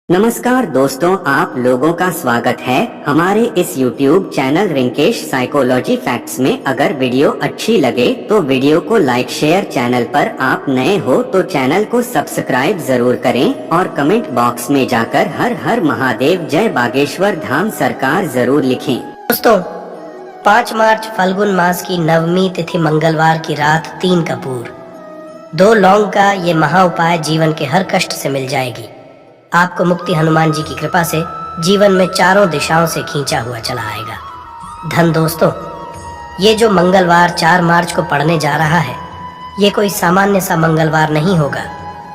नमस्कार दोस्तों, आप लोगों का स्वागत है हमारे इस YouTube channel Rinkesh psychology facts में। अगर वीडियो अच्छी लगे तो वीडियो को लाइक शेयर, चैनल पर आप नए हो तो चैनल को सब्सक्राइब जरूर करें और कमेंट बॉक्स में जाकर हर हर महादेव जय बागेश्वर धाम सरकार जरूर लिखें। दोस्तों, 5 मार्च फाल्गुन मास की नवमी तिथि मंगलवार की रात 3 कपूर 2 लौंग का ये महा उपाय जीवन के हर कष्ट से मिल जाएगी। आपको मुक्ति हनुमान जी की कृपा से जीवन में चारों दिशाओं से खींचा हुआ चला आएगा। धन दोस्तों, ये जो मंगलवार 4 मार्च को पड़ने जा रहा है, ये कोई सामान्य सा मंगलवार नहीं होगा,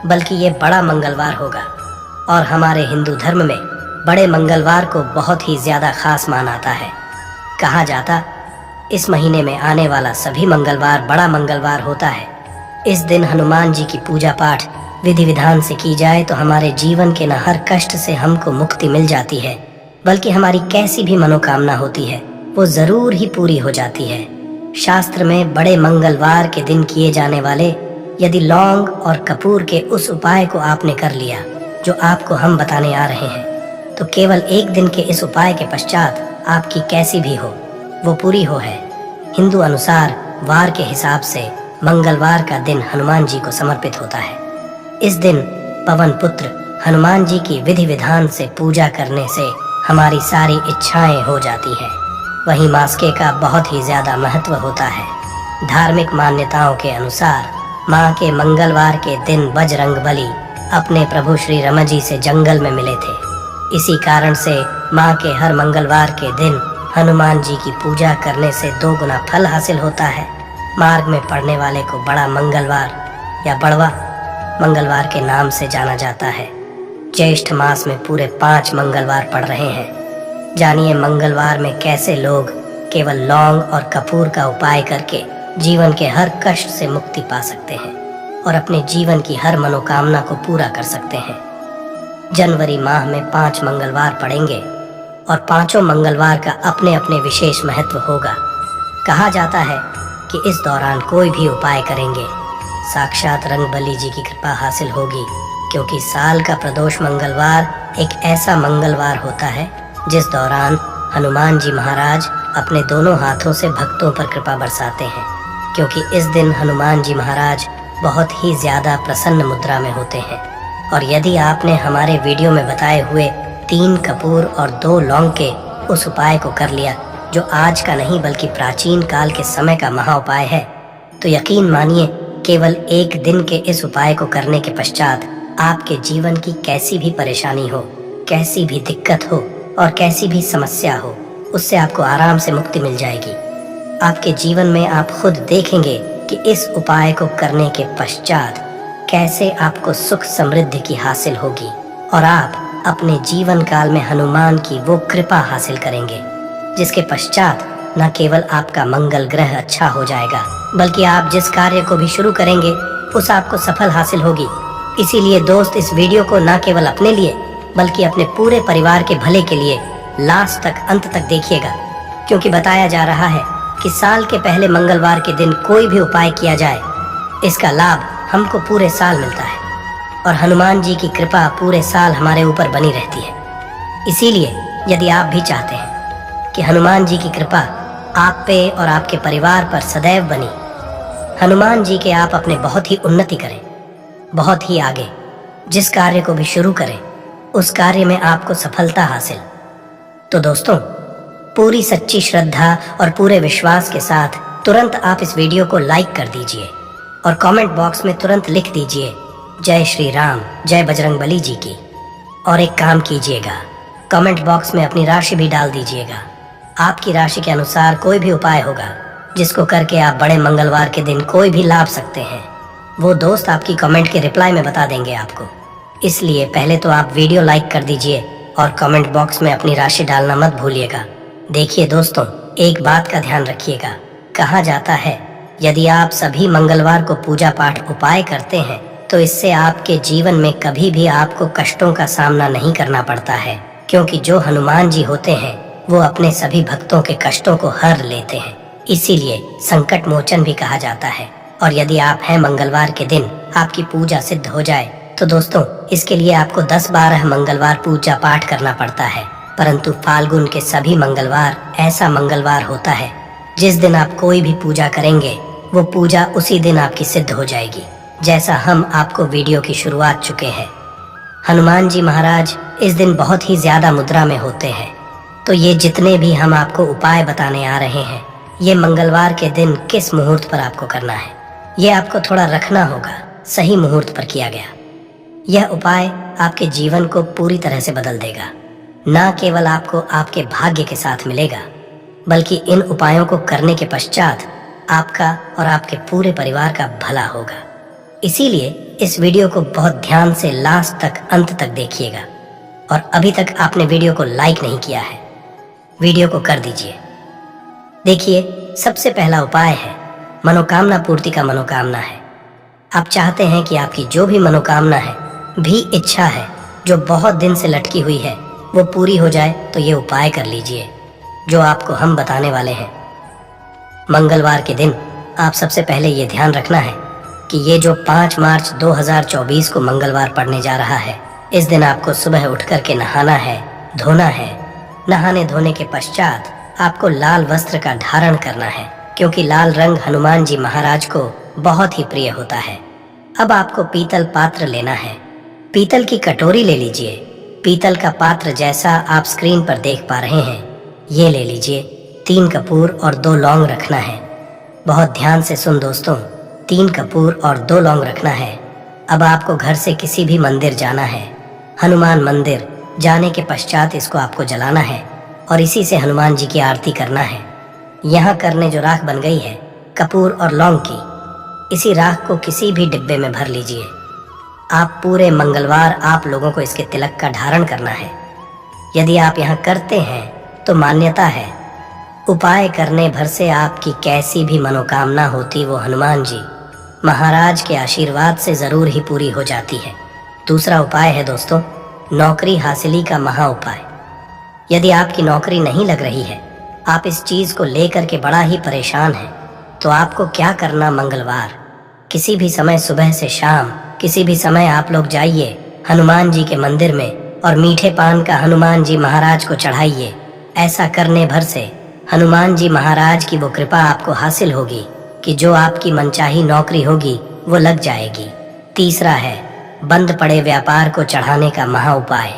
बल्कि ये बड़ा मंगलवार होगा। और हमारे हिंदू धर्म में बड़े मंगलवार को बहुत ही ज्यादा खास माना जाता है। कहा जाता इस महीने में आने वाला सभी मंगलवार बड़ा मंगलवार होता है। इस दिन हनुमान जी की पूजा पाठ विधि विधान से की जाए तो हमारे जीवन के न हर कष्ट से हमको मुक्ति मिल जाती है, बल्कि हमारी कैसी भी मनोकामना होती है वो जरूर ही पूरी हो जाती है। शास्त्र में बड़े मंगलवार के दिन किए जाने वाले यदि लौंग और कपूर के उस उपाय को आपने कर लिया जो आपको हम बताने आ रहे हैं, तो केवल एक दिन के इस उपाय के पश्चात आपकी कैसी भी हो वो पूरी हो है। हिंदू अनुसार वार के हिसाब से मंगलवार का दिन हनुमान जी को समर्पित होता है। इस दिन पवन पुत्र हनुमान जी की विधि विधान से पूजा करने से हमारी सारी इच्छाएं हो जाती है। वहीं मास्के का बहुत ही ज्यादा महत्व होता है। धार्मिक मान्यताओं के अनुसार माँ के मंगलवार के दिन बजरंगबली अपने प्रभु श्री राम जी से जंगल में मिले थे। इसी कारण से माँ के हर मंगलवार के दिन हनुमान जी की पूजा करने से 2 गुना फल हासिल होता है। मार्ग में पड़ने वाले को बड़ा मंगलवार या बड़वा मंगलवार के नाम से जाना जाता है। ज्येष्ठ मास में पूरे 5 मंगलवार पड़ रहे हैं। जानिए मंगलवार में कैसे लोग केवल लौंग और कपूर का उपाय करके जीवन के हर कष्ट से मुक्ति पा सकते हैं और अपने जीवन की हर मनोकामना को पूरा कर सकते हैं। जनवरी माह में 5 मंगलवार पड़ेंगे और 5 मंगलवार का अपने अपने विशेष महत्व होगा। कहा जाता है कि इस दौरान कोई भी उपाय करेंगे साक्षात रंगबली जी की कृपा हासिल होगी, क्योंकि साल का प्रदोष मंगलवार एक ऐसा मंगलवार होता है जिस दौरान हनुमान जी महाराज अपने दोनों हाथों से भक्तों पर कृपा बरसाते हैं। क्योंकि इस दिन हनुमान जी महाराज बहुत ही ज्यादा प्रसन्न मुद्रा में होते हैं। और यदि आपने हमारे वीडियो में बताए हुए 3 कपूर और 2 लौंग के उस उपाय को कर लिया, जो आज का नहीं बल्कि प्राचीन काल के समय का महा उपाय है, तो यकीन मानिए केवल एक दिन के इस उपाय को करने के पश्चात आपके जीवन की कैसी भी परेशानी हो, कैसी भी दिक्कत हो और कैसी भी समस्या हो, उससे आपको आराम से मुक्ति मिल जाएगी। आपके जीवन में आप खुद देखेंगे कि इस उपाय को करने के पश्चात कैसे आपको सुख समृद्धि की हासिल होगी और आप अपने जीवन काल में हनुमान की वो कृपा हासिल करेंगे, जिसके पश्चात न केवल आपका मंगल ग्रह अच्छा हो जाएगा, बल्कि आप जिस कार्य को भी शुरू करेंगे उस आपको सफल हासिल होगी। इसीलिए दोस्त, इस वीडियो को न केवल अपने लिए बल्कि अपने पूरे परिवार के भले के लिए लास्ट तक, अंत तक देखिएगा, क्योंकि बताया जा रहा है कि साल के पहले मंगलवार के दिन कोई भी उपाय किया जाए, इसका लाभ हमको पूरे साल मिलता है और हनुमान जी की कृपा पूरे साल हमारे ऊपर बनी रहती है। इसीलिए यदि आप भी चाहते हैं कि हनुमान जी की कृपा आप पे और आपके परिवार पर सदैव बनी, हनुमान जी के आप अपने बहुत ही उन्नति करें, बहुत ही आगे जिस कार्य को भी शुरू करें उस कार्य में आपको सफलता हासिल, तो दोस्तों पूरी सच्ची श्रद्धा और पूरे विश्वास के साथ तुरंत आप इस वीडियो को लाइक कर दीजिए और कमेंट बॉक्स में तुरंत लिख दीजिए जय श्री राम, जय बजरंगबली जी की। और एक काम कीजिएगा, कमेंट बॉक्स में अपनी राशि भी डाल दीजिएगा। आपकी राशि के अनुसार कोई भी उपाय होगा जिसको करके आप बड़े मंगलवार के दिन कोई भी लाभ सकते हैं, वो दोस्त आपकी कमेंट के रिप्लाई में बता देंगे आपको। इसलिए पहले तो आप वीडियो लाइक कर दीजिए और कमेंट बॉक्स में अपनी राशि डालना मत भूलिएगा। देखिए दोस्तों, एक बात का ध्यान रखिएगा, कहा जाता है यदि आप सभी मंगलवार को पूजा पाठ उपाय करते हैं तो इससे आपके जीवन में कभी भी आपको कष्टों का सामना नहीं करना पड़ता है, क्योंकि जो हनुमान जी होते हैं वो अपने सभी भक्तों के कष्टों को हर लेते हैं। इसीलिए संकट मोचन भी कहा जाता है। और यदि आप हैं मंगलवार के दिन आपकी पूजा सिद्ध हो जाए तो दोस्तों, इसके लिए आपको 10-12 मंगलवार पूजा पाठ करना पड़ता है, परंतु फाल्गुन के सभी मंगलवार ऐसा मंगलवार होता है जिस दिन आप कोई भी पूजा करेंगे वो पूजा उसी दिन आपकी सिद्ध हो जाएगी। जैसा हम आपको वीडियो की शुरुआत चुके हैं, हनुमान जी महाराज इस दिन बहुत ही ज्यादा मुद्रा में होते हैं। तो ये जितने भी हम आपको उपाय बताने आ रहे हैं, ये मंगलवार के दिन किस मुहूर्त पर आपको करना है, ये आपको थोड़ा रखना होगा। सही मुहूर्त पर किया गया यह उपाय आपके जीवन को पूरी तरह से बदल देगा। न केवल आपको आपके भाग्य के साथ मिलेगा, बल्कि इन उपायों को करने के पश्चात आपका और आपके पूरे परिवार का भला होगा। इसीलिए इस वीडियो को बहुत ध्यान से लास्ट तक, अंत तक देखिएगा। और अभी तक आपने वीडियो को लाइक नहीं किया है, वीडियो को कर दीजिए। देखिए, सबसे पहला उपाय है मनोकामना पूर्ति का मनोकामना है। आप चाहते हैं कि आपकी जो भी मनोकामना है, भी इच्छा है जो बहुत दिन से लटकी हुई है, वो पूरी हो जाए, तो ये उपाय कर लीजिए जो आपको हम बताने वाले हैं। मंगलवार के दिन आप सबसे पहले ये ध्यान रखना है कि ये जो 5 मार्च 2024 को मंगलवार पड़ने जा रहा है, इस दिन आपको सुबह उठ करके नहाना है, धोना है। नहाने धोने के पश्चात आपको लाल वस्त्र का धारण करना है, क्योंकि लाल रंग हनुमान जी महाराज को बहुत ही प्रिय होता है। अब आपको पीतल पात्र लेना है, पीतल की कटोरी ले लीजिए। पीतल का पात्र जैसा आप स्क्रीन पर देख पा रहे हैं, ये ले लीजिए। 3 कपूर और 2 लौंग रखना है। बहुत ध्यान से सुन दोस्तों, 3 कपूर और 2 लौंग रखना है। अब आपको घर से किसी भी मंदिर जाना है, हनुमान मंदिर जाने के पश्चात इसको आपको जलाना है और इसी से हनुमान जी की आरती करना है। यहाँ करने जो राख बन गई है कपूर और लौंग की, इसी राख को किसी भी डिब्बे में भर लीजिए। आप पूरे मंगलवार आप लोगों को इसके तिलक का धारण करना है। यदि आप यहाँ करते हैं तो मान्यता है, उपाय करने भर से आपकी कैसी भी मनोकामना होती वो हनुमान जी महाराज के आशीर्वाद से जरूर ही पूरी हो जाती है। दूसरा उपाय है दोस्तों, नौकरी हासिली का महा उपाय। यदि आपकी नौकरी नहीं लग रही है, आप इस चीज को लेकर के बड़ा ही परेशान हैं, तो आपको क्या करना, मंगलवार किसी भी समय सुबह से शाम किसी भी समय आप लोग जाइए हनुमान जी के मंदिर में और मीठे पान का हनुमान जी महाराज को चढ़ाइए। ऐसा करने भर से हनुमान जी महाराज की वो कृपा आपको हासिल होगी कि जो आपकी मनचाही नौकरी होगी वो लग जाएगी। तीसरा है बंद पड़े व्यापार को चढ़ाने का महा उपाय।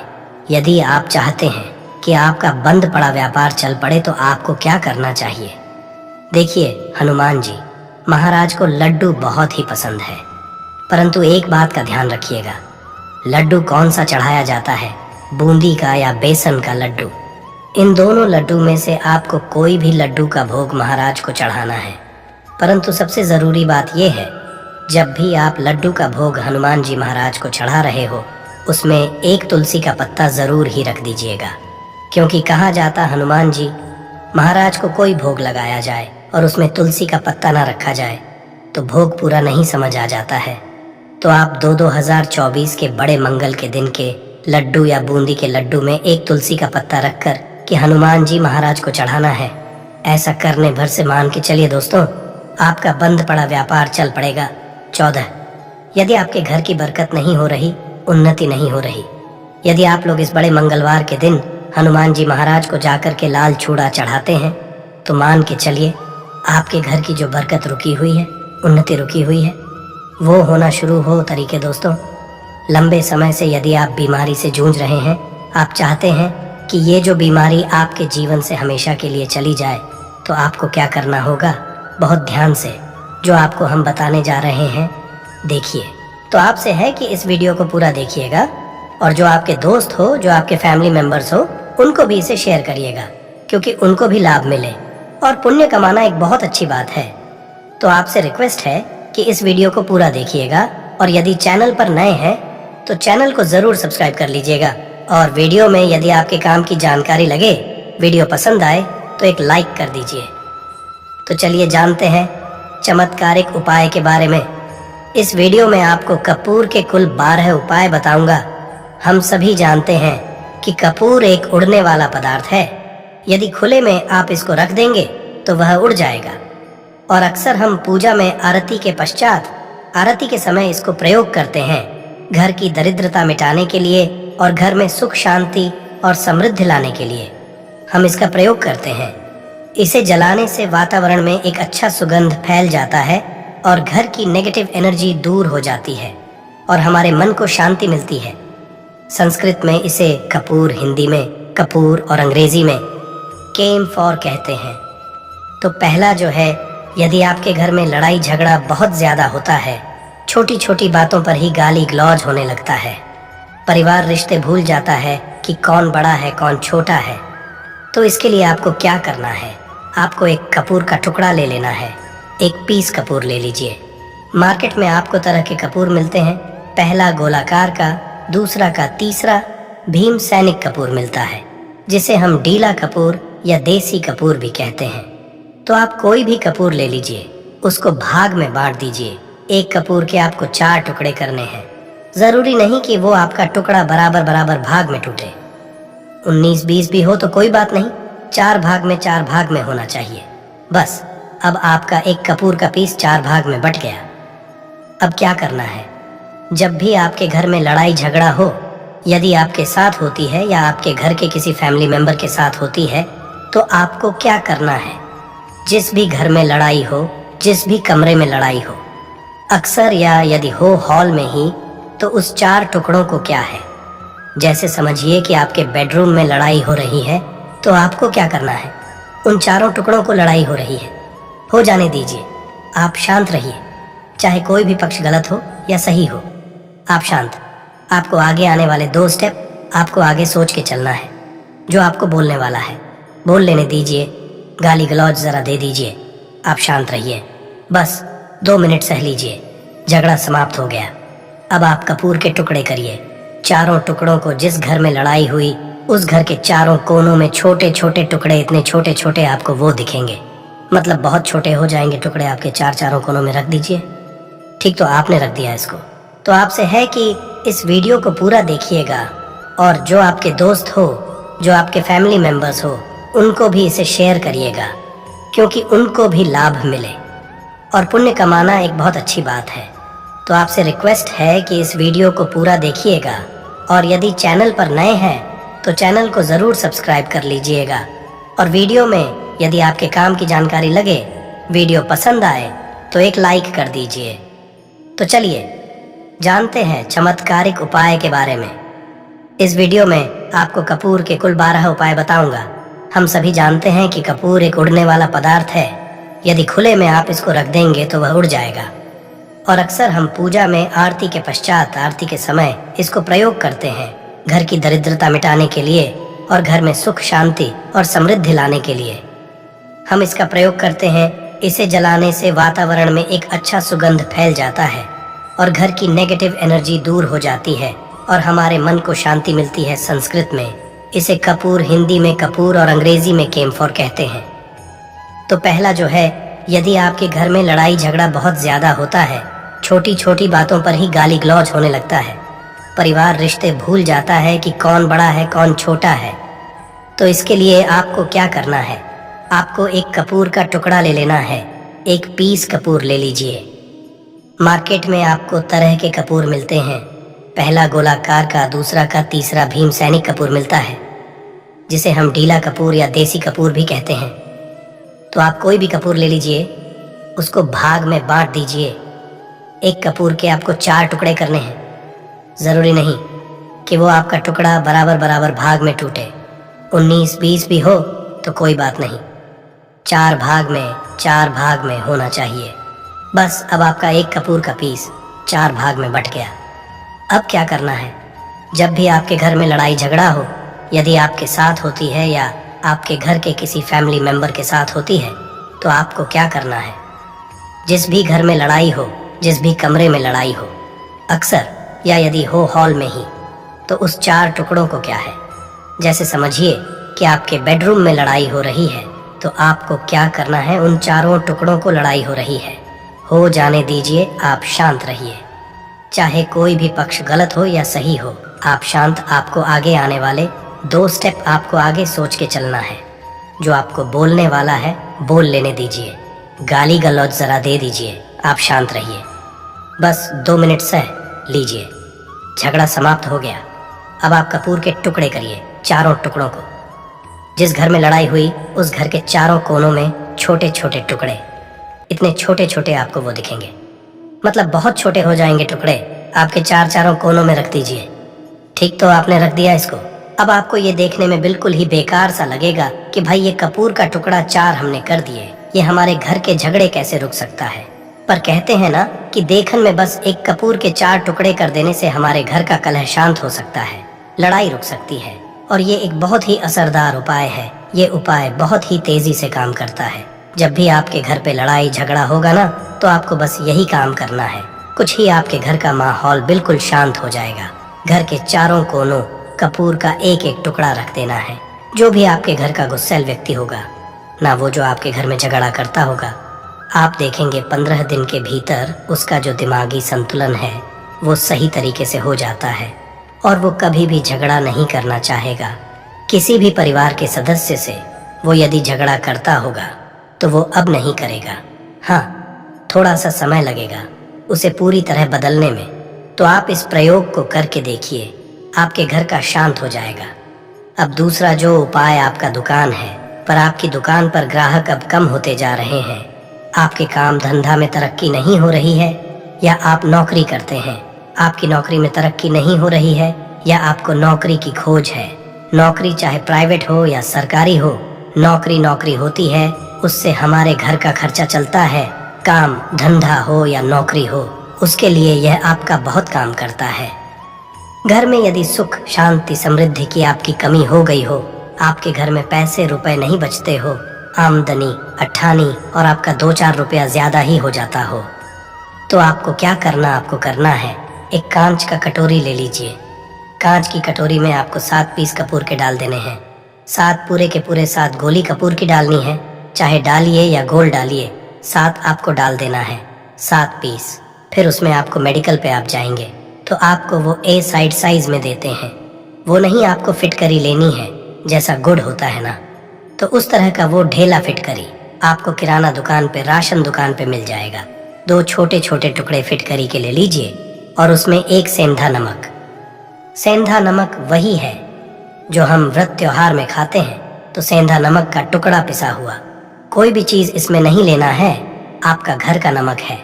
यदि आप चाहते हैं कि आपका बंद पड़ा व्यापार चल पड़े, तो आपको क्या करना चाहिए। देखिए, हनुमान जी महाराज को लड्डू बहुत ही पसंद है, परंतु एक बात का ध्यान रखिएगा, लड्डू कौन सा चढ़ाया जाता है, बूंदी का या बेसन का लड्डू। इन दोनों लड्डू में से आपको कोई भी लड्डू का भोग महाराज को चढ़ाना है। परंतु सबसे जरूरी बात यह है, जब भी आप लड्डू का भोग हनुमान जी महाराज को चढ़ा रहे हो, उसमें एक तुलसी का पत्ता जरूर ही रख दीजिएगा। क्योंकि कहा जाता, हनुमान जी महाराज को कोई भोग लगाया जाए और उसमें तुलसी का पत्ता ना रखा जाए तो भोग पूरा नहीं समझ आ जाता है। तो आप 2024 के बड़े मंगल के दिन के लड्डू या बूंदी के लड्डू में एक तुलसी का पत्ता रखकर कि हनुमान जी महाराज को चढ़ाना है। ऐसा करने भर से मान के चलिए दोस्तों, आपका बंद पड़ा व्यापार चल पड़ेगा। 14, यदि आपके घर की बरकत नहीं हो रही, उन्नति नहीं हो रही, यदि आप लोग इस बड़े मंगलवार के दिन हनुमान जी महाराज को जाकर के लाल चूड़ा चढ़ाते हैं, तो मान के चलिए आपके घर की जो बरकत रुकी हुई है, उन्नति रुकी हुई है, वो होना शुरू हो तरीके। दोस्तों, लंबे समय से यदि आप बीमारी से जूझ रहे हैं, आप चाहते हैं कि ये जो बीमारी आपके जीवन से हमेशा के लिए चली जाए, तो आपको क्या करना होगा, बहुत ध्यान से जो आपको हम बताने जा रहे हैं देखिए। तो आपसे है कि इस वीडियो को पूरा देखिएगा और जो आपके दोस्त हो, जो आपके फैमिली मेंबर्स हो, उनको भी इसे शेयर करिएगा, क्योंकि उनको भी लाभ मिले। और पुण्य कमाना एक बहुत अच्छी बात है। तो आपसे रिक्वेस्ट है कि इस वीडियो को पूरा देखिएगा और यदि चैनल पर नए हैं तो चैनल को जरूर सब्सक्राइब कर लीजिएगा। और वीडियो में यदि आपके काम की जानकारी लगे, वीडियो पसंद आए, तो एक लाइक कर दीजिए। तो चलिए जानते हैं चमत्कारिक उपाय के बारे में। इस वीडियो में आपको कपूर के कुल 12 उपाय बताऊंगा। हम सभी जानते हैं कि कपूर एक उड़ने वाला पदार्थ है। यदि खुले में आप इसको रख देंगे तो वह उड़ जाएगा। और अक्सर हम पूजा में आरती के पश्चात, आरती के समय इसको प्रयोग करते हैं। घर की दरिद्रता मिटाने के लिए और घर में सुख शांति और समृद्धि लाने के लिए हम इसका प्रयोग करते हैं। इसे जलाने से वातावरण में एक अच्छा सुगंध फैल जाता है और घर की नेगेटिव एनर्जी दूर हो जाती है और हमारे मन को शांति मिलती है। संस्कृत में इसे कपूर, हिंदी में कपूर और अंग्रेजी में केम्फोर कहते हैं। तो पहला जो है, यदि आपके घर में लड़ाई झगड़ा बहुत ज्यादा होता है, छोटी छोटी बातों पर ही गाली गलौज होने लगता है, परिवार रिश्ते भूल जाता है कि कौन बड़ा है कौन छोटा है, तो इसके लिए आपको क्या करना है? आपको एक कपूर का टुकड़ा ले लेना है। एक पीस कपूर ले लीजिए। मार्केट में आपको तरह के कपूर मिलते हैं। पहला गोलाकार का, दूसरा का, तीसरा भीम सैनिक कपूर मिलता है, जिसे हम डीला कपूर या देसी कपूर भी कहते हैं। तो आप कोई भी कपूर ले लीजिए, उसको भाग में बांट दीजिए। एक कपूर के आपको 4 टुकड़े करने हैं। जरूरी नहीं कि वो आपका टुकड़ा बराबर बराबर भाग में टूटे। 19-20 भी हो तो कोई बात नहीं, 4 भाग में 4 भाग में होना चाहिए। बस अब आपका एक कपूर का पीस 4 भाग में बट गया। अब क्या करना है? जब भी आपके घर में लड़ाई झगड़ा हो, यदि आपके साथ होती है या आपके घर के किसी फैमिली मेंबर के साथ होती है, तो आपको क्या करना है? जिस भी घर में लड़ाई हो, जिस भी कमरे में लड़ाई हो, अक्सर या यदि हो हॉल में ही, तो उस 4 टुकड़ों को क्या है? जैसे समझिए कि आपके बेडरूम में लड़ाई हो रही है, तो आपको क्या करना है? उन 4 टुकड़ों को लड़ाई हो रही है, हो जाने दीजिए। आप शांत रहिए, चाहे कोई भी पक्ष गलत हो या सही हो, आप शांत। आपको आगे आने वाले 2 स्टेप आपको आगे सोच के चलना है। जो आपको बोलने वाला है बोल लेने दीजिए, गाली गलौज जरा दे दीजिए, आप शांत रहिए। बस 2 मिनट सह लीजिए, झगड़ा समाप्त हो गया। अब आप कपूर के टुकड़े करिए। 4 टुकड़ों को जिस घर में लड़ाई हुई, उस घर के 4 कोनों में छोटे छोटे टुकड़े, इतने छोटे छोटे आपको वो दिखेंगे, मतलब बहुत छोटे हो जाएंगे टुकड़े। आपके 4 कोनों में रख दीजिए। ठीक, तो आपने रख दिया इसको। तो आपसे है कि इस वीडियो को पूरा देखिएगा और जो आपके दोस्त हो, जो आपके फैमिली मेंबर्स हो, उनको भी इसे शेयर करिएगा, क्योंकि उनको भी लाभ मिले। और पुण्य कमाना एक बहुत अच्छी बात है। तो आपसे रिक्वेस्ट है कि इस वीडियो को पूरा देखिएगा और यदि चैनल पर नए हैं तो चैनल को ज़रूर सब्सक्राइब कर लीजिएगा। और वीडियो में यदि आपके काम की जानकारी लगे, वीडियो पसंद आए, तो एक लाइक कर दीजिए। तो चलिए जानते हैं चमत्कारिक उपाय के बारे में। इस वीडियो में आपको कपूर के कुल 12 उपाय बताऊंगा। हम सभी जानते हैं कि कपूर एक उड़ने वाला पदार्थ है। यदि खुले में आप इसको रख देंगे तो वह उड़ जाएगा। और अक्सर हम पूजा में आरती के पश्चात, आरती के समय इसको प्रयोग करते हैं, घर की दरिद्रता मिटाने के लिए और घर में सुख शांति और समृद्धि लाने के लिए हम इसका प्रयोग करते हैं। इसे जलाने से वातावरण में एक अच्छा सुगंध फैल जाता है और घर की नेगेटिव एनर्जी दूर हो जाती है और हमारे मन को शांति मिलती है। संस्कृत में इसे कपूर, हिंदी में कपूर और अंग्रेजी में केम्फोर कहते हैं। तो पहला जो है, यदि आपके घर में लड़ाई झगड़ा बहुत ज्यादा होता है, छोटी छोटी बातों पर ही गाली गलौज होने लगता है, परिवार रिश्ते भूल जाता है कि कौन बड़ा है कौन छोटा है, तो इसके लिए आपको क्या करना है? आपको एक कपूर का टुकड़ा ले लेना है। एक पीस कपूर ले लीजिए। मार्केट में आपको तरह के कपूर मिलते हैं। पहला गोलाकार का, दूसरा का, तीसरा भीम सैनिक कपूर मिलता है, जिसे हम डीला कपूर या देसी कपूर भी कहते हैं। तो आप कोई भी कपूर ले लीजिए, उसको भाग में बांट दीजिए। एक कपूर के आपको 4 टुकड़े करने हैं। जरूरी नहीं कि वो आपका टुकड़ा बराबर बराबर भाग में टूटे। 19-20 भी हो तो कोई बात नहीं, 4 भाग में होना चाहिए। बस अब आपका एक कपूर का पीस 4 भाग में बट गया। अब क्या करना है? जब भी आपके घर में लड़ाई झगड़ा हो, यदि आपके साथ होती है या आपके घर के किसी फैमिली मेंबर के साथ होती है, तो आपको क्या करना है? जिस भी घर में लड़ाई हो, जिस भी कमरे में लड़ाई हो, अक्सर या यदि हो हॉल में ही, तो उस 4 टुकड़ों को क्या है? जैसे समझिए कि आपके बेडरूम में लड़ाई हो रही है, तो आपको क्या करना है? उन 4 टुकड़ों को लड़ाई हो रही है, हो जाने दीजिए, आप शांत रहिए। चाहे कोई भी पक्ष गलत हो या सही हो, आप शांत। आपको आगे आने वाले 2 स्टेप आपको आगे सोच के चलना है। जो आपको बोलने वाला है बोल लेने दीजिए, गाली गलौज जरा दे दीजिए, आप शांत रहिए। बस 2 मिनट सह लीजिए। झगड़ा समाप्त हो गया। अब आप कपूर के टुकड़े करिए, चारों टुकड़ों को। जिस घर में लड़ाई हुई उस घर के चारों कोनों में छोटे छोटे टुकड़े, इतने छोटे छोटे आपको वो दिखेंगे, मतलब बहुत छोटे हो जाएंगे टुकड़े। आपके चारों कोनों में रख दीजिए। ठीक तो आपने रख दिया इसको। अब आपको ये देखने में बिल्कुल ही बेकार सा लगेगा कि भाई ये कपूर का टुकड़ा 4 हमने कर दिए, ये हमारे घर के झगड़े कैसे रुक सकता है। पर कहते हैं ना कि देखन में बस एक कपूर के 4 टुकड़े कर देने से हमारे घर का कलह शांत हो सकता है, लड़ाई रुक सकती है। और ये एक बहुत ही असरदार उपाय है। ये उपाय बहुत ही तेजी से काम करता है। जब भी आपके घर पे लड़ाई झगड़ा होगा ना, तो आपको बस यही काम करना है। कुछ ही आपके घर का माहौल बिल्कुल शांत हो जाएगा। घर के चारों कोनों कपूर का एक एक टुकड़ा रख देना है। जो भी आपके घर का गुस्सैल व्यक्ति होगा ना, वो जो आपके घर में झगड़ा करता होगा, आप देखेंगे 15 दिन के भीतर उसका जो दिमागी संतुलन है वो सही तरीके से हो जाता है और वो कभी भी झगड़ा नहीं करना चाहेगा। किसी भी परिवार के सदस्य से वो यदि झगड़ा करता होगा तो वो अब नहीं करेगा। हाँ, थोड़ा सा समय लगेगा उसे पूरी तरह बदलने में। तो आप इस प्रयोग को करके देखिए, आपके घर का शांत हो जाएगा। अब दूसरा जो उपाय आपका दुकान है, पर आपकी दुकान पर ग्राहक अब कम होते जा रहे हैं, आपके काम धंधा में तरक्की नहीं हो रही है, या आप नौकरी करते हैं, आपकी नौकरी में तरक्की नहीं हो रही है, या आपको नौकरी की खोज है। नौकरी चाहे प्राइवेट हो या सरकारी हो, नौकरी होती है, उससे हमारे घर का खर्चा चलता है। काम धंधा हो या नौकरी हो, उसके लिए यह आपका बहुत काम करता है। घर में यदि सुख शांति समृद्धि की आपकी कमी हो गई हो, आपके घर में पैसे रुपए नहीं बचते हो, आमदनी अट्ठानी और आपका 2-4 रुपया ज्यादा ही हो जाता हो, तो आपको क्या करना, आपको करना है एक कांच का कटोरी ले लीजिए। कांच की कटोरी में आपको 7 पीस कपूर के डाल देने हैं। 7 पूरे के पूरे 7 गोली कपूर की डालनी है, चाहे डालिए या गोल डालिए, 7 आपको डाल देना है, 7 पीस। फिर उसमें आपको मेडिकल पे आप जाएंगे तो आपको वो ए साइड साइज में देते हैं। वो नहीं आपको फिटकरी लेनी है, जैसा गुड़ होता है ना, तो उस तरह का वो ढेला फिटकरी आपको किराना दुकान पे, राशन दुकान पे मिल जाएगा। 2 छोटे छोटे टुकड़े फिटकरी के ले लीजिए और उसमें 1 सेंधा नमक। सेंधा नमक वही है जो हम व्रत त्योहार में खाते हैं, तो सेंधा नमक का टुकड़ा पिसा हुआ। कोई भी चीज इसमें नहीं लेना है, आपका घर का नमक है।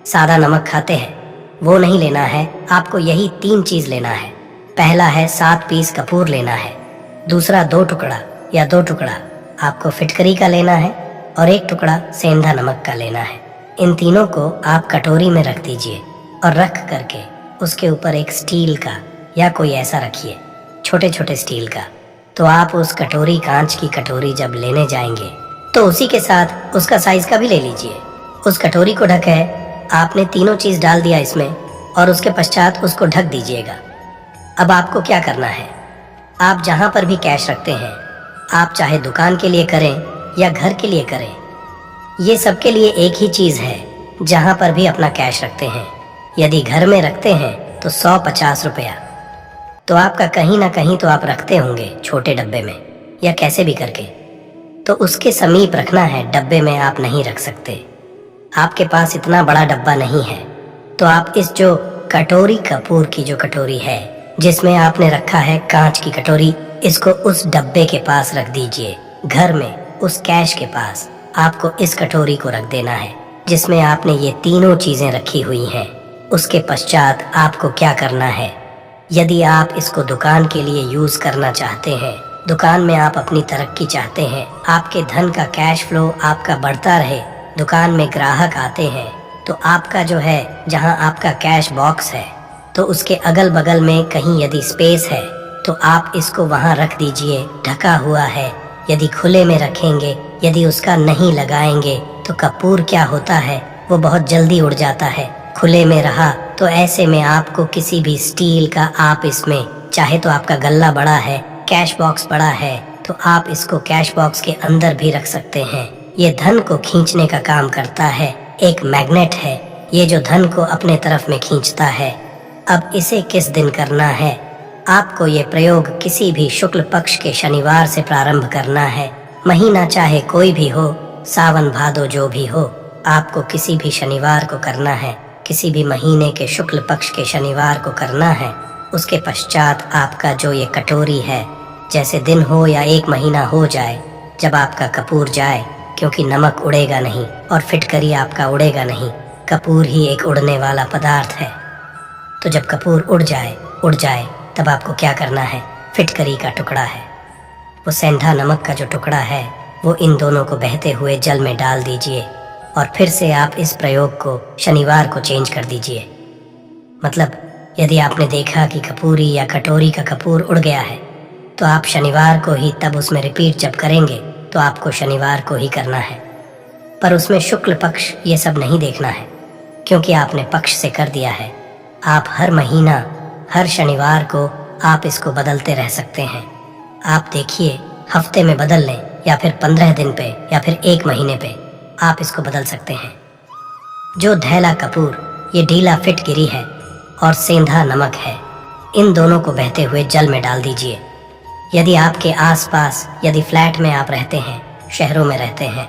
सादा नमक खाते हैं वो नहीं लेना है, आपको यही 3 चीज लेना है। पहला है 7 पीस कपूर लेना है, दूसरा 2 टुकड़ा या 2 टुकड़ा आपको फिटकरी का लेना है, और 1 टुकड़ा सेंधा नमक का लेना है। इन तीनों को आप कटोरी में रख दीजिए और रख करके उसके ऊपर एक स्टील का या कोई ऐसा रखिए, छोटे छोटे स्टील का। तो आप उस कटोरी, कांच की कटोरी जब लेने जाएंगे तो उसी के साथ उसका साइज का भी ले लीजिए। उस कटोरी को ढक है, आपने तीनों चीज डाल दिया इसमें और उसके पश्चात उसको ढक दीजिएगा। अब आपको क्या करना है, आप जहां पर भी कैश रखते हैं, आप चाहे दुकान के लिए करें या घर के लिए करें, ये सबके लिए एक ही चीज है। जहां पर भी अपना कैश रखते हैं, यदि घर में रखते हैं तो 150 रुपया तो आपका कहीं ना कहीं तो आप रखते होंगे छोटे डब्बे में या कैसे भी करके, तो उसके समीप रखना है, डब्बे में आप नहीं रख सकते। आपके पास इतना बड़ा डब्बा नहीं है, तो आप इस जो कटोरी कपूर की जो कटोरी है जिसमें आपने रखा है कांच की कटोरी, इसको उस डब्बे के पास रख दीजिए। घर में उस कैश के पास आपको इस कटोरी को रख देना है जिसमें आपने ये तीनों चीजें रखी हुई हैं। उसके पश्चात आपको क्या करना है, यदि आप इसको दुकान के लिए यूज करना चाहते हैं, दुकान में आप अपनी तरक्की चाहते हैं, आपके धन का कैश फ्लो आपका बढ़ता रहे, दुकान में ग्राहक आते हैं, तो आपका जो है जहां आपका कैश बॉक्स है तो उसके अगल बगल में कहीं यदि स्पेस है तो आप इसको वहां रख दीजिए। ढका हुआ है, यदि खुले में रखेंगे, यदि उसका नहीं लगाएंगे तो कपूर क्या होता है वो बहुत जल्दी उड़ जाता है। खुले में रहा तो ऐसे में आपको किसी भी स्टील का, आप इसमें चाहे तो आपका गल्ला बड़ा है, कैश बॉक्स बड़ा है, तो आप इसको कैश बॉक्स के अंदर भी रख सकते हैं। ये धन को खींचने का काम करता है, एक मैग्नेट है ये जो धन को अपने तरफ में खींचता है। अब इसे किस दिन करना है, आपको ये प्रयोग किसी भी शुक्ल पक्ष के शनिवार से प्रारंभ करना है। महीना चाहे कोई भी हो, सावन भादो जो भी हो, आपको किसी भी शनिवार को करना है, किसी भी महीने के शुक्ल पक्ष के शनिवार को करना है। उसके पश्चात आपका जो ये कटोरी है, जैसे दिन हो या 1 महीना हो जाए, जब आपका कपूर जाए, क्योंकि नमक उड़ेगा नहीं और फिटकरी आपका उड़ेगा नहीं, कपूर ही एक उड़ने वाला पदार्थ है। तो जब कपूर उड़ जाए तब आपको क्या करना है? फिटकरी का टुकड़ा है, वो सेंधा नमक का जो टुकड़ा है, वो इन दोनों को बहते हुए जल में डाल दीजिए और फिर से आप इस प्रयोग को शनिवार को चेंज कर दीजिए। मतलब यदि आपने देखा कि कपूरी या कटोरी का कपूर उड़ गया है, तो आप शनिवार को ही तब उसमें रिपीट जब करेंगे तो आपको शनिवार को ही करना है। पर उसमें शुक्ल पक्ष ये सब नहीं देखना है, क्योंकि आपने पक्ष से कर दिया है। आप हर महीना, हर शनिवार को आप इसको बदलते रह सकते हैं। आप देखिए, हफ्ते में बदल लें या फिर 15 दिन पे या फिर 1 महीने पे आप इसको बदल सकते हैं। जो धैला कपूर, ये ढीला फिटगिरी है और सेंधा नमक है, इन दोनों को बहते हुए जल में डाल दीजिए। यदि आपके आसपास, यदि फ्लैट में आप रहते हैं, शहरों में रहते हैं,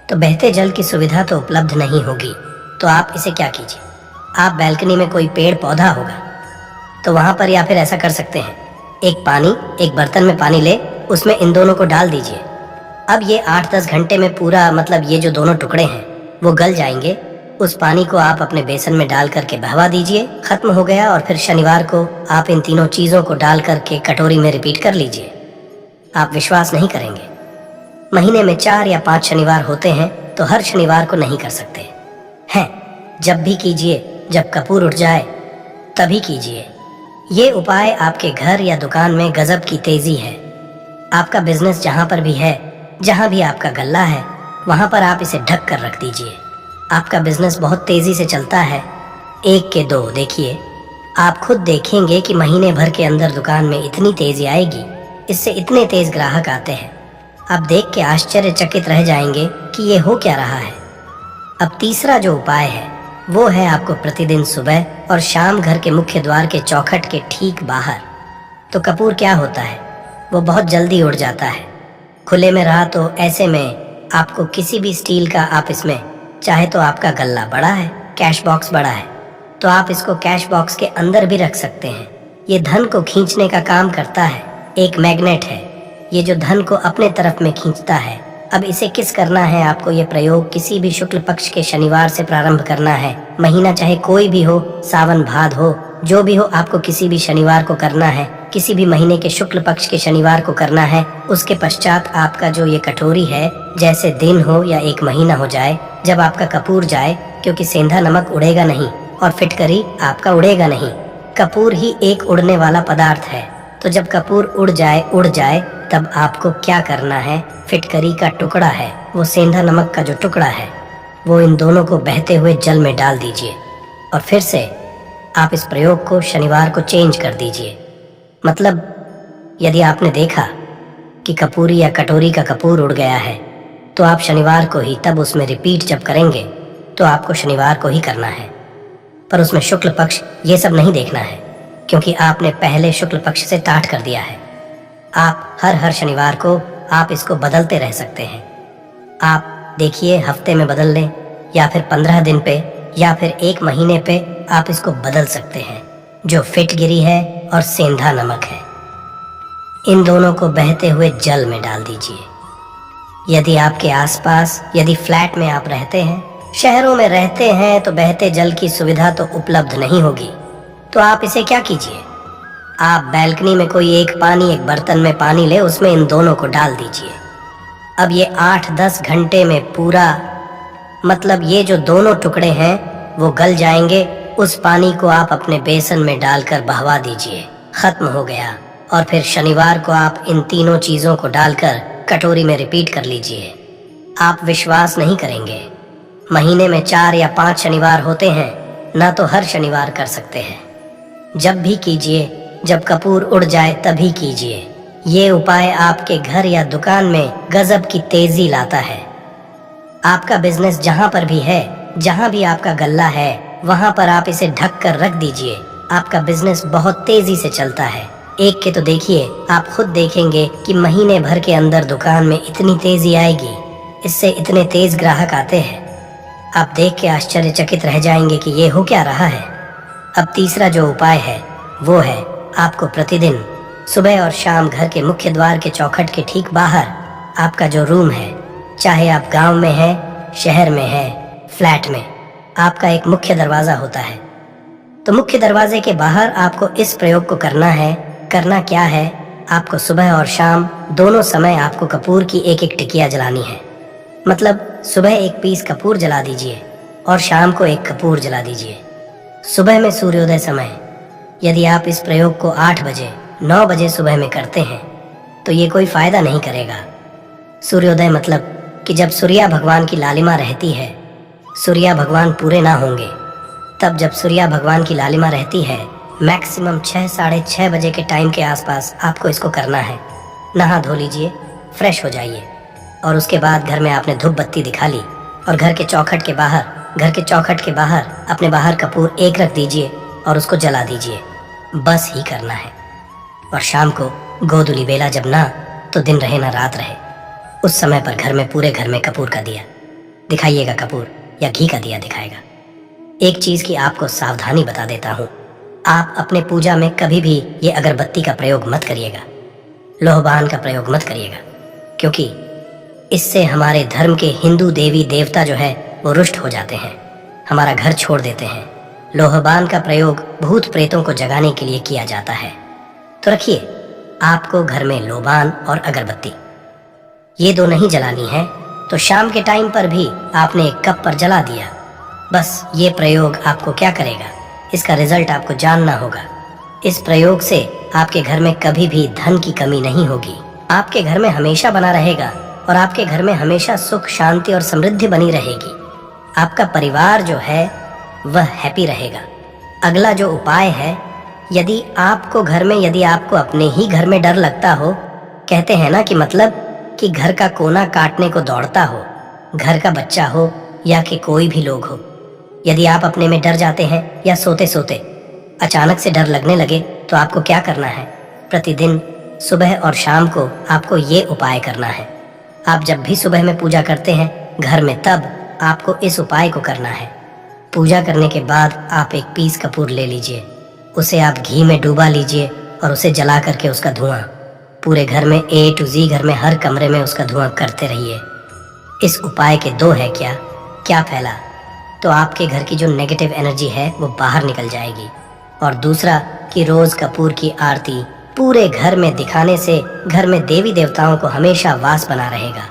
तो बहते जल की सुविधा तो उपलब्ध नहीं होगी, तो आप इसे क्या कीजिए, आप बैल्कनी में कोई पेड़ पौधा होगा तो वहां पर या फिर ऐसा कर सकते हैं, एक बर्तन में पानी ले, उसमें इन दोनों को डाल दीजिए। अब ये 8-10 घंटे में पूरा, मतलब ये जो दोनों टुकड़े हैं वो गल जाएंगे। उस पानी को आप अपने बेसन में डाल करके बहवा दीजिए, खत्म हो गया। और फिर शनिवार को आप इन तीनों चीजों को डाल करके कटोरी में रिपीट कर लीजिए। आप विश्वास नहीं करेंगे, महीने में 4 या 5 शनिवार होते हैं, तो हर शनिवार को नहीं कर सकते हैं। जब भी कीजिए, जब कपूर उठ जाए तभी कीजिए। ये उपाय आपके घर या दुकान में गजब की तेजी है। आपका बिजनेस जहां पर भी है, जहां भी आपका गल्ला है, वहां पर आप इसे ढक कर रख दीजिए। आपका बिजनेस बहुत तेजी से चलता है। 1 के 2 देखिए, आप खुद देखेंगे कि महीने भर के अंदर दुकान में इतनी तेजी आएगी, इससे इतने तेज ग्राहक आते हैं। आप देख के आश्चर्यचकित रह जाएंगे कि ये हो क्या रहा है। अब तीसरा जो उपाय है वो है आपको प्रतिदिन सुबह और शाम घर के मुख्य द्वार के चौखट के ठीक बाहर, तो कपूर क्या होता है, वो बहुत जल्दी उड़ जाता है। खुले में रहा तो ऐसे में आपको किसी भी स्टील का, आप इसमें चाहे तो आपका गल्ला बड़ा है, कैश बॉक्स बड़ा है, तो आप इसको कैश बॉक्स के अंदर भी रख सकते हैं। ये धन को खींचने का काम करता है, एक मैग्नेट है ये जो धन को अपने तरफ में खींचता है। अब इसे किस करना है, आपको ये प्रयोग किसी भी शुक्ल पक्ष के शनिवार से प्रारंभ करना है। महीना चाहे कोई भी हो, सावन भाद हो, जो भी हो, आपको किसी भी शनिवार को करना है, किसी भी महीने के शुक्ल पक्ष के शनिवार को करना है। उसके पश्चात आपका जो ये कटोरी है, जैसे दिन हो या 1 महीना हो जाए, जब आपका कपूर जाए, क्योंकि सेंधा नमक उड़ेगा नहीं और फिटकरी आपका उड़ेगा नहीं, कपूर ही एक उड़ने वाला पदार्थ है। तो जब कपूर उड़ जाए तब आपको क्या करना है, फिटकरी का टुकड़ा है, वो सेंधा नमक का जो टुकड़ा है, वो इन दोनों को बहते हुए जल में डाल दीजिए और फिर से आप इस प्रयोग को शनिवार को चेंज कर दीजिए। मतलब यदि आपने देखा कि कपूरी या कटोरी का कपूर उड़ गया है, तो आप शनिवार को ही तब उसमें रिपीट जब करेंगे तो आपको शनिवार को ही करना है। पर उसमें शुक्ल पक्ष ये सब नहीं देखना है, क्योंकि आपने पहले शुक्ल पक्ष से टाट कर दिया है। आप हर शनिवार को आप इसको बदलते रह सकते हैं। आप देखिए, हफ्ते में बदल लें या फिर 15 दिन पे या फिर 1 महीने पे आप इसको बदल सकते हैं। जो फिटगिरी है और सेंधा नमक है, इन दोनों को बहते हुए जल में डाल दीजिए। यदि आपके आसपास, यदि फ्लैट में आप रहते हैं, शहरों में रहते हैं, तो बहते जल की सुविधा तो उपलब्ध नहीं होगी, तो आप इसे क्या कीजिए, आप बैल्कनी में कोई एक बर्तन में पानी ले, उसमें इन दोनों को डाल दीजिए। अब ये 8-10 घंटे में पूरा, मतलब ये जो दोनों टुकड़े हैं वो गल जाएंगे। उस पानी को आप अपने बेसन में डालकर बहवा दीजिए, खत्म हो गया। और फिर शनिवार को आप इन तीनों चीजों को डालकर कटोरी में रिपीट कर लीजिए। आप विश्वास नहीं करेंगे, महीने में 4 या 5 शनिवार होते हैं, ना तो हर शनिवार कर सकते हैं। जब भी कीजिए, जब कपूर उड़ जाए तभी कीजिए। ये उपाय आपके घर या दुकान में गजब की तेजी लाता है। आपका बिजनेस जहां पर भी है, जहां भी आपका गल्ला है, वहां पर आप इसे ढक कर रख दीजिए। आपका बिजनेस बहुत तेजी से चलता है। एक के तो देखिए, आप खुद देखेंगे कि महीने भर के अंदर दुकान में इतनी तेजी आएगी, इससे इतने तेज ग्राहक आते हैं। आप देख के आश्चर्यचकित रह जाएंगे कि ये हो क्या रहा है। अब तीसरा जो उपाय है वो है आपको प्रतिदिन सुबह और शाम घर के मुख्य द्वार के चौखट के ठीक बाहर आपका जो रूम है, चाहे आप गांव में हैं, शहर में हैं, फ्लैट में, आपका एक मुख्य दरवाजा होता है। तो मुख्य दरवाजे के बाहर आपको इस प्रयोग को करना है। करना क्या है, आपको सुबह और शाम दोनों समय आपको कपूर की एक एक टिकिया जलानी है। मतलब सुबह एक पीस कपूर जला दीजिए और शाम को एक कपूर जला दीजिए। सुबह में सूर्योदय समय, यदि आप इस प्रयोग को 8 बजे 9 बजे सुबह में करते हैं तो ये कोई फायदा नहीं करेगा। सूर्योदय मतलब कि जब सूर्या भगवान की लालिमा रहती है, सूर्या भगवान पूरे ना होंगे, तब जब सूर्या भगवान की लालिमा रहती है, मैक्सिमम 6 साढ़े 6 बजे के टाइम के आसपास आपको इसको करना है। नहा धो लीजिए, फ्रेश हो जाइए और उसके बाद घर में आपने धूप बत्ती दिखा ली और घर के चौखट के बाहर अपने बाहर कपूर एक रख दीजिए और उसको जला दीजिए। बस ही करना है। और शाम को गोधूली बेला जब ना तो दिन रहे ना रात रहे, उस समय पर घर में पूरे घर में कपूर का दिया दिखाइएगा, कपूर या घी का दिया दिखाएगा। एक चीज की आपको सावधानी बता देता हूँ, आप अपने पूजा में कभी भी ये अगरबत्ती का प्रयोग मत करिएगा, लोहबान का प्रयोग मत करिएगा, क्योंकि इससे हमारे धर्म के हिंदू देवी देवता जो है वो रुष्ट हो जाते हैं, हमारा घर छोड़ देते हैं। लोहबान का प्रयोग भूत प्रेतों को जगाने के लिए किया जाता है। तो रखिए, आपको घर में लोबान और अगरबत्ती ये दो नहीं जलानी है तो शाम के टाइम पर भी आपने एक कप पर जला दिया। बस ये प्रयोग आपको क्या करेगा, इसका रिजल्ट आपको जानना होगा। इस प्रयोग से आपके घर में कभी भी धन की कमी नहीं होगी, आपके घर में हमेशा बना रहेगा और आपके घर में हमेशा सुख शांति और समृद्धि बनी रहेगी। आपका परिवार जो है वह हैप्पी रहेगा। अगला जो उपाय है, यदि आपको अपने ही घर में डर लगता हो, कहते हैं ना कि मतलब कि घर का कोना काटने को दौड़ता हो, घर का बच्चा हो या कि कोई भी लोग हो, यदि आप अपने में डर जाते हैं या सोते सोते अचानक से डर लगने लगे तो आपको क्या करना है, प्रतिदिन सुबह और शाम को आपको ये उपाय करना है। आप जब भी सुबह में पूजा करते हैं घर में, तब आपको इस उपाय को करना है। पूजा करने के बाद आप एक पीस कपूर ले लीजिए, उसे आप घी में डुबा लीजिए और उसे जला करके उसका धुआं पूरे घर में A to Z घर में हर कमरे में उसका धुआं करते रहिए। इस उपाय के दो है क्या फैला, तो आपके घर की जो नेगेटिव एनर्जी है वो बाहर निकल जाएगी, और दूसरा कि रोज कपूर की आरती पूरे घर में दिखाने से घर में देवी देवताओं को हमेशा वास बना रहेगा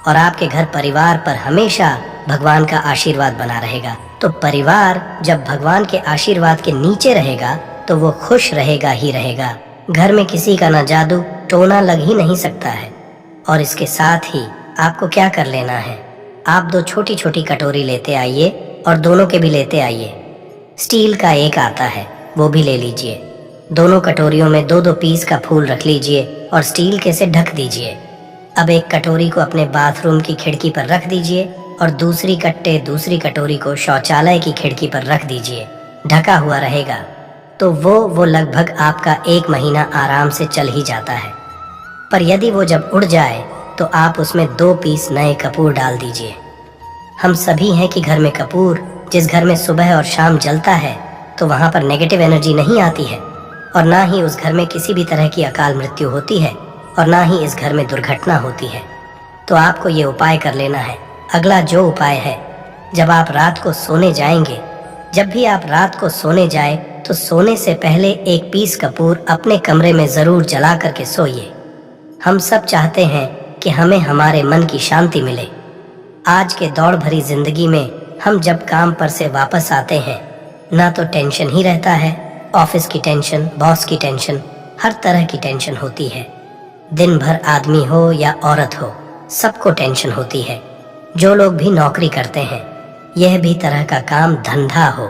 और आपके घर परिवार पर हमेशा भगवान का आशीर्वाद बना रहेगा। तो परिवार जब भगवान के आशीर्वाद के नीचे रहेगा तो वो खुश रहेगा ही रहेगा। घर में किसी का ना जादू टोना लग ही नहीं सकता है। और इसके साथ ही आपको क्या कर लेना है, आप 2 छोटी छोटी कटोरी लेते आइए और दोनों के भी लेते आइए। स्टील का एक आता है वो भी ले लीजिए। दोनों कटोरियों में 2-2 पीस का फूल रख लीजिए और स्टील के से ढक दीजिए। अब एक कटोरी को अपने बाथरूम की खिड़की पर रख दीजिए और दूसरी कटोरी को शौचालय की खिड़की पर रख दीजिए। ढका हुआ रहेगा तो वो लगभग आपका 1 महीना आराम से चल ही जाता है। पर यदि वो जब उड़ जाए तो आप उसमें 2 पीस नए कपूर डाल दीजिए। हम सभी हैं कि घर में कपूर जिस घर में सुबह और शाम जलता है तो वहाँ पर नेगेटिव एनर्जी नहीं आती है और ना ही उस घर में किसी भी तरह की अकाल मृत्यु होती है और ना ही इस घर में दुर्घटना होती है। तो आपको ये उपाय कर लेना है। अगला जो उपाय है, जब आप रात को सोने जाएंगे, जब भी आप रात को सोने जाए तो सोने से पहले 1 पीस कपूर अपने कमरे में जरूर जला करके सोइए। हम सब चाहते हैं कि हमें हमारे मन की शांति मिले। आज के दौड़ भरी जिंदगी में हम जब काम पर से वापस आते हैं ना तो टेंशन ही रहता है, ऑफिस की टेंशन, बॉस की टेंशन, हर तरह की टेंशन होती है। दिन भर आदमी हो या औरत हो, सबको टेंशन होती है। जो लोग भी नौकरी करते हैं, यह भी तरह का काम धंधा हो,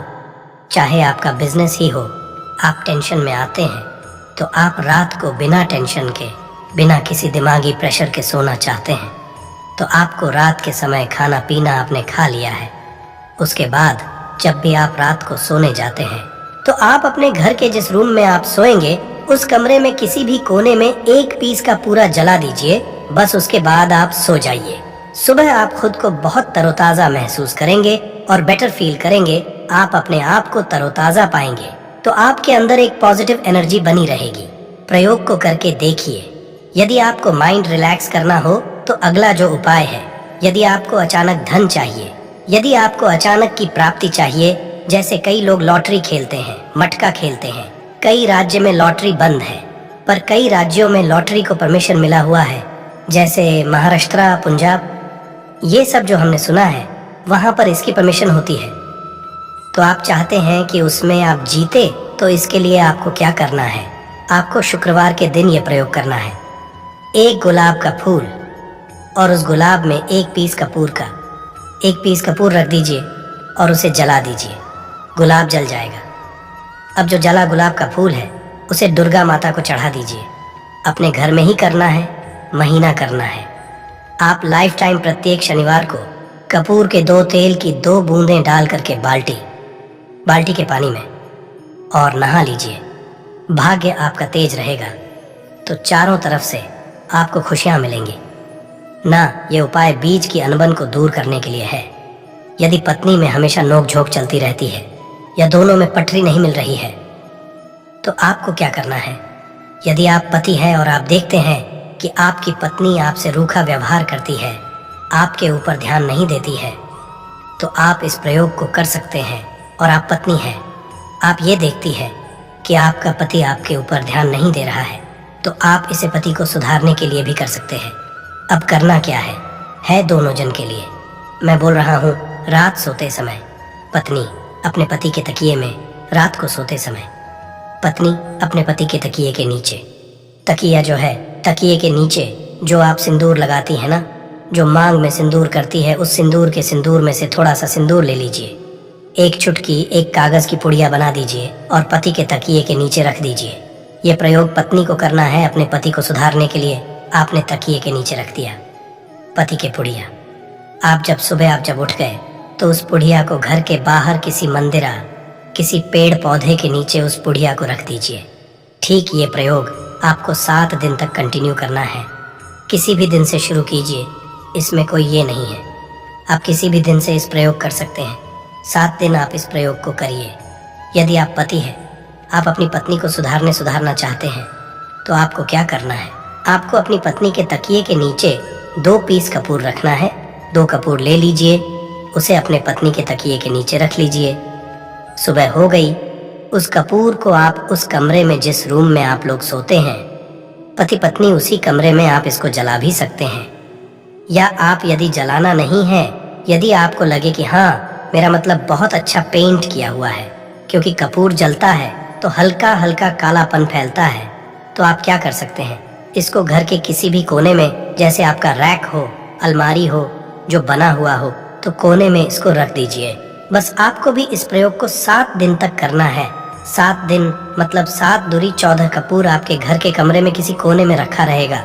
चाहे आपका बिजनेस ही हो, आप टेंशन में आते हैं तो आप रात को बिना टेंशन के, बिना किसी दिमागी प्रेशर के सोना चाहते हैं। तो आपको रात के समय खाना पीना आपने खा लिया है, उसके बाद जब भी आप रात को सोने जाते हैं तो आप अपने घर के जिस रूम में आप सोएंगे उस कमरे में किसी भी कोने में 1 पीस का पूरा जला दीजिए। बस उसके बाद आप सो जाइए। सुबह आप खुद को बहुत तरोताजा महसूस करेंगे और बेटर फील करेंगे। आप अपने आप को तरोताजा पाएंगे। तो आपके अंदर एक पॉजिटिव एनर्जी बनी रहेगी। प्रयोग को करके देखिए। यदि आपको माइंड रिलैक्स करना हो तो अगला जो उपाय है, यदि आपको अचानक धन चाहिए, यदि आपको अचानक की प्राप्ति चाहिए, जैसे कई लोग लॉटरी खेलते हैं, मटका खेलते हैं। कई राज्य में लॉटरी बंद है, पर कई राज्यों में लॉटरी को परमिशन मिला हुआ है, जैसे महाराष्ट्र, पंजाब, ये सब जो हमने सुना है, वहां पर इसकी परमिशन होती है। तो आप चाहते हैं कि उसमें आप जीते, तो इसके लिए आपको क्या करना है? आपको शुक्रवार के दिन ये प्रयोग करना है। एक गुलाब का फूल और उस गुलाब में एक पीस कपूर रख दीजिए और उसे जला दीजिए। गुलाब जल जाएगा। अब जो जला गुलाब का फूल है उसे दुर्गा माता को चढ़ा दीजिए। अपने घर में ही करना है, महीना करना है। आप लाइफ टाइम प्रत्येक शनिवार को कपूर के 2 तेल की 2 बूंदें डाल करके बाल्टी के पानी में और नहा लीजिए। भाग्य आपका तेज रहेगा तो चारों तरफ से आपको खुशियां मिलेंगी। ना, ये उपाय बीज की अनबन को दूर करने के लिए है। यदि पत्नी में हमेशा नोक-झोंक चलती रहती है या दोनों में पटरी नहीं मिल रही है, तो आपको क्या करना है? यदि आप पति हैं और आप देखते हैं कि आपकी पत्नी आपसे रूखा व्यवहार करती है, आपके ऊपर ध्यान नहीं देती है, तो आप इस प्रयोग को कर सकते हैं। और आप पत्नी हैं, आप ये देखती है कि आपका पति आपके ऊपर ध्यान नहीं दे रहा है, तो आप इसे पति को सुधारने के लिए भी कर सकते हैं। अब करना क्या है दोनों जन के लिए। मैं बोल रहा हूँ, रात सोते समय पत्नी अपने पति के तकिए में, रात को सोते समय पत्नी अपने पति के तकिए के नीचे, तकिया जो है, तकिए के नीचे जो आप सिंदूर लगाती है ना, जो मांग में सिंदूर करती है, उस सिंदूर के सिंदूर में से थोड़ा सा सिंदूर ले लीजिए। एक चुटकी एक कागज की पुड़िया बना दीजिए और पति के तकिए के नीचे रख दीजिए। ये प्रयोग पत्नी को करना है अपने पति को सुधारने के लिए। आपने तकिए के नीचे रख दिया पति के पुड़िया। आप जब उठ गए तो उस पुड़िया को घर के बाहर किसी मंदिरा, किसी पेड़ पौधे के नीचे उस पुड़िया को रख दीजिए। ठीक ये प्रयोग आपको 7 दिन तक कंटिन्यू करना है। किसी भी दिन से शुरू कीजिए, इसमें कोई ये नहीं है। आप किसी भी दिन से इस प्रयोग कर सकते हैं। 7 दिन आप इस प्रयोग को करिए। यदि आप पति हैं, आप अपनी पत्नी को सुधारना चाहते हैं, तो आपको क्या करना है? आपको अपनी पत्नी के तकिए के नीचे 2 पीस कपूर रखना है। 2 कपूर ले लीजिए, उसे अपने पत्नी के तकिए के नीचे रख लीजिए। सुबह हो गई, उस कपूर को आप उस कमरे में, जिस रूम में आप लोग सोते हैं, पति पत्नी उसी कमरे में आप इसको जला भी सकते हैं। या आप यदि जलाना नहीं है, यदि आपको लगे कि हाँ, मेरा मतलब बहुत अच्छा पेंट किया हुआ है, क्योंकि कपूर जलता है तो हल्का हल्का कालापन फैलता है, तो आप क्या कर सकते हैं? इसको घर के किसी भी कोने में, जैसे आपका रैक हो, अलमारी हो जो बना हुआ हो, तो कोने में इसको रख दीजिए। बस आपको भी इस प्रयोग को 7 दिन तक करना है। 7 दिन मतलब 7 दूरी 14 कपूर आपके घर के कमरे में किसी कोने में रखा रहेगा।